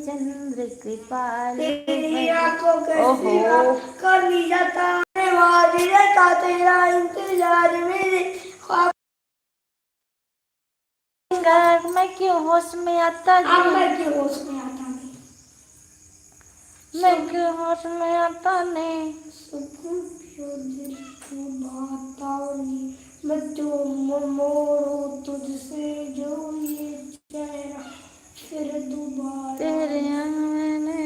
चंद्र कृपाल तेरी आंखों के सिवा कर नहीं जाता वादी रहता तेरा इंतजार मेरे ख्वाब मैं क्यों होश में आता अब मैं क्यों होश में आता नहीं मैं क्यों होश में आता नहीं सुकून जो दिल को भाता नहीं मैं जो मोड़ू तुझसे जो ये चेहरा फिर दोबारा तेरे मैंने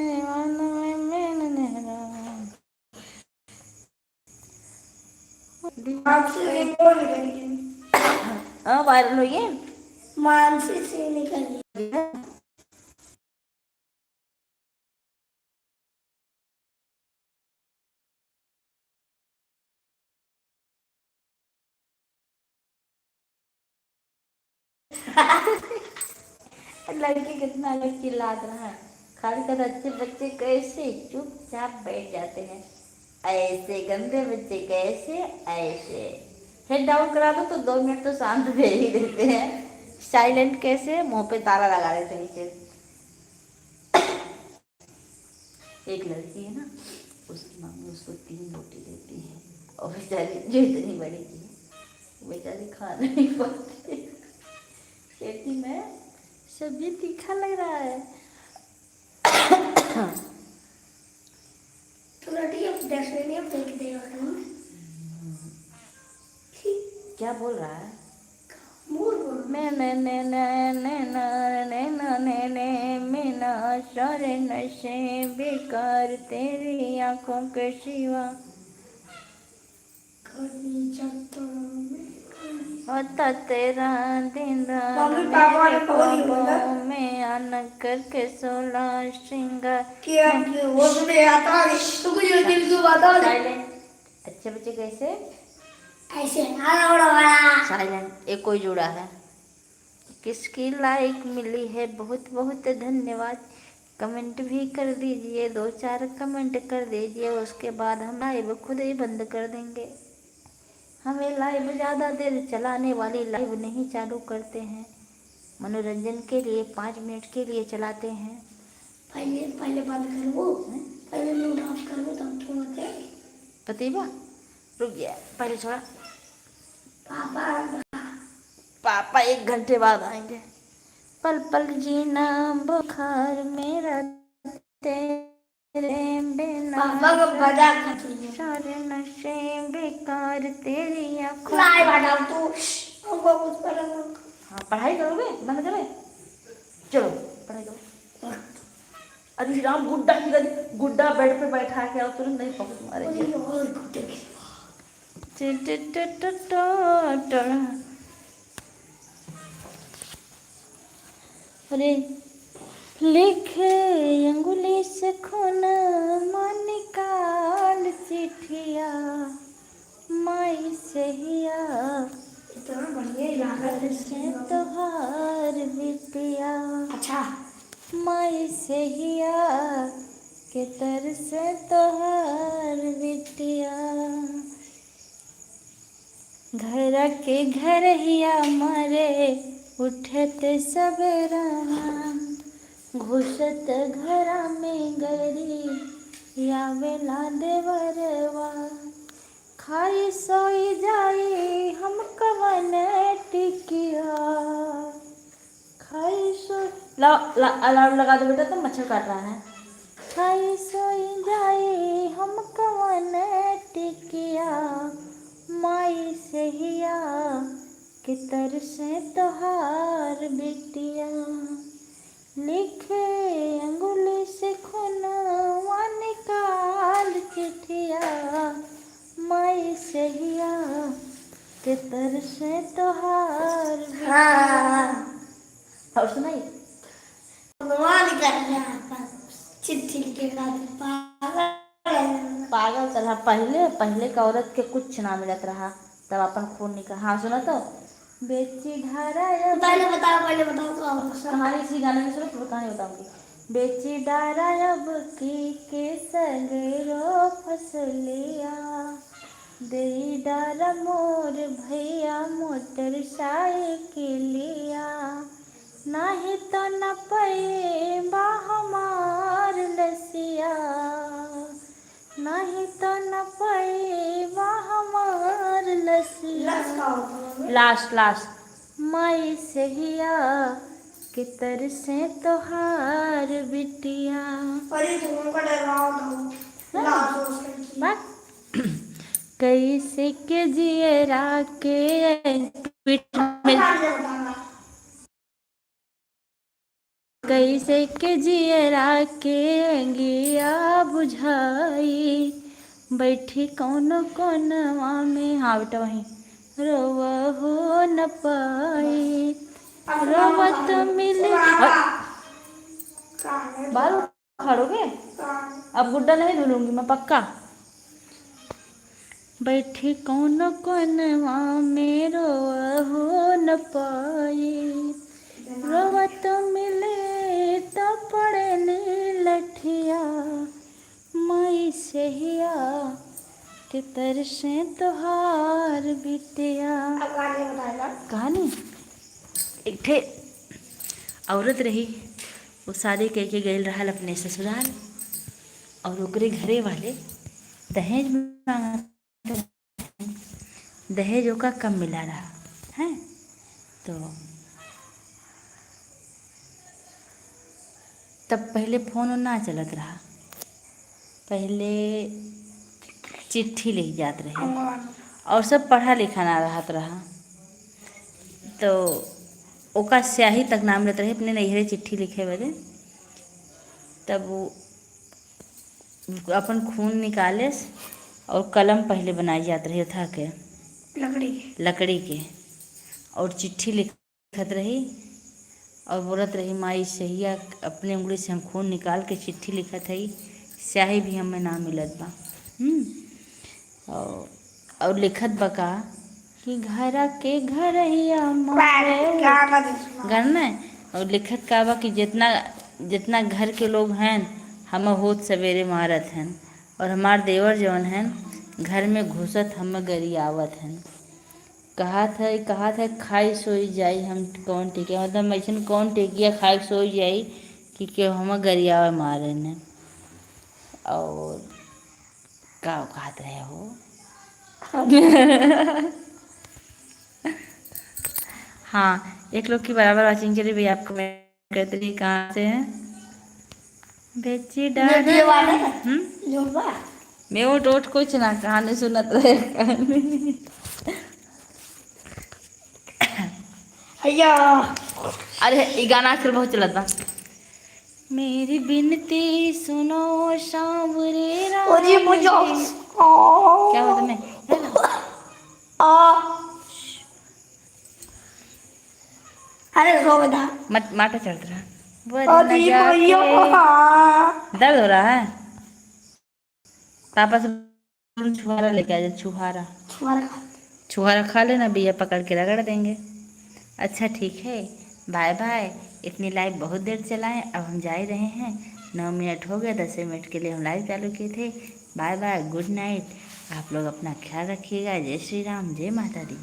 वायरल हुई है मानसी से निकल लड़की कितना अलग चिल्ला रहा है खाली कर अच्छे बच्चे कैसे चुपचाप बैठ जाते हैं ऐसे गंदे बच्चे कैसे ऐसे हेड डाउन करा दो तो 2 मिनट तो शांत दे ही देते हैं साइलेंट कैसे मुंह पे ताला लगा देते नीचे एक लड़की है ना उसकी मम्मी उसको 3 रोटी देती है और बेचारी जो इतनी बड़ी की है बेचारी खा नहीं पाती कहती मैं सब्जी तीखा लग रहा है तो लड़की अब डस्टबिन में फेंक देगा क्या बोल रहा है मोर बोल मैं मीना सारे नशे बेकार तेरी आंखों के सिवा होता तेरा दिन मम्मी पापा ने कौन ही बोला में आना करके 16 श्रृंगार क्या वो तुम्हें आता है तो कुछ दिल की बात है साइलेंट अच्छे बच्चे कैसे ऐसे आना बड़ा बड़ा साइलेंट एक कोई जुड़ा है किसकी लाइक मिली है बहुत बहुत धन्यवाद कमेंट भी कर दीजिए 2-4 कमेंट कर दीजिए उसके बाद हम लाइव खुद ही बंद कर देंगे हमें लाइव ज़्यादा देर चलाने वाली लाइव नहीं चालू करते हैं मनोरंजन के लिए 5 मिनट के लिए चलाते हैं पहले बंद करो पहले म्यूट ऑफ करो तब छोड़ते प्रतिभा रुक गया पहले छोड़ा पापा पापा 1 घंटे बाद आएंगे पल पल जीना बुखार मेरा तेरे बिना पापा को बजा सारे नशे बेकार तेरी आंखों नहीं बता तू हमको कुछ पता नहीं हाँ पढ़ाई करोगे बंद करोगे चलो पढ़ाई करो अरे राम गुड्डा बेड पे बैठा के आओ तुरंत नहीं पकड़ मारेंगे अरे लिख अंगुली से खून मन निकाल चिट्ठिया माई से हिया इतना बढ़िया लागत से तोहार बिटिया अच्छा माई से हिया के तर से तोहार बिटिया घर के घर हिया मरे उठत सबेरा घुसत घरा में गरी यावेला देवरवा खाई सोई जाई हम कवन टिकिया खाई सो अलार्म लगा दो बेटा तो मच्छर काट रहा है खाई सोई जाई हम कवन टिकिया माई से हिया कि तरसे तोहार बिटिया लिखे अंगुली से खुनवा निकाल चिट्ठिया माई से हिया कि तरसे तोहार बिटिया और सुनाई चिट्ठी के पागल चला पहले का औरत के कुछ ना मिलत रहा तब अपन खून निकल हाँ सुना तो बेची ढारा पहले बताओ तो कहानी इसी गाने में सुनो पूरी कहानी बताऊंगी बेची डारा अब की सगरो फसलिया दे डारा मोर भैया मोटर साइकिलिया नहीं तो न पे हमार न पाए वाह हमार लसिया। लस का होता है। लास्ट लास्ट माई सहिया के तरसे तोहार बिटिया। और ये दोनों का डरवाओ दो लास्ट हो सकती है। कैसे के जियरा के पीठ में, कैसे के जियरा के अंगिया बुझाई, बैठी कौन कोनवा में, हाँ बेटा वहीं, रोवा हो न पाई, रोवत मिले। बाल उखाड़ोगे? अब गुड्डा नहीं धुलूंगी मैं पक्का। बैठी कौन कोनवा में रोवा हो न पाई, रोवत मिले तो पड़े ने लठिया, माई सहिया के तरसे तोहार बिटिया। कहानी एक ठे औरत रही, वो शादी कह के गई रहल अपने ससुराल, और ओकरे घरे वाले दहेज मांगत, दहेज ओका कम मिला रहा है। तो तब पहले फ़ोन ना चलत रहा, पहले चिट्ठी लिख जात रहे, और सब पढ़ा लिखा ना रहत रहा। तो ओका स्याही तक नाम लेते रहे अपने नैहरे चिट्ठी लिखे बदे। तब वो अपन खून निकाले और कलम पहले बनाई जात रही था के लकड़ी के, और चिट्ठी लिखत रही और बोलत रही माई सहिया अपने उंगली से हम खून निकाल के चिट्ठी लिखत है, स्याही भी हमें ना मिलत बा। और लिखत बका कि घर के घरैया घर न, और लिखत का बा कि जितना जितना घर के लोग हैं हम होत सवेरे मारत हैं, और हमार देवर जौन हैं घर में घुसत हम गरियावत हैं। कहा था खाई सोई जाई हम कौन टिकिया, मतलब ऐसा कौन टिकिया खाई सोई जाई कि क्यों हम गरियावा मारे ने। और का कहत रहे हो हाँ, एक लोग की बराबर वाचिंग के लिए भी आपको मैं कहते रही कहाँ से है बेची डाल मैं वो टोट कुछ ना कहानी सुनत रहे कहानी। अरे ये गाना आजकल बहुत चलत बा। मेरी बिनती सुनो सांवरे राम जी। क्या हुआ तुम्हें? अरे रो बेटा मत माटा चढ़ रहा दर्द हो रहा है। पापा से छुहारा लेके आ जा, छुहारा खा लेना, भैया पकड़ के रगड़ देंगे। अच्छा ठीक है, बाय बाय। इतनी लाइव बहुत देर चलाएं, अब हम जा ही रहे हैं। 9 मिनट हो गए, 10 मिनट के लिए हम लाइव चालू किए थे। Bye bye, good night. आप लोग अपना ख्याल रखिएगा। जय श्री राम, जय माता दी।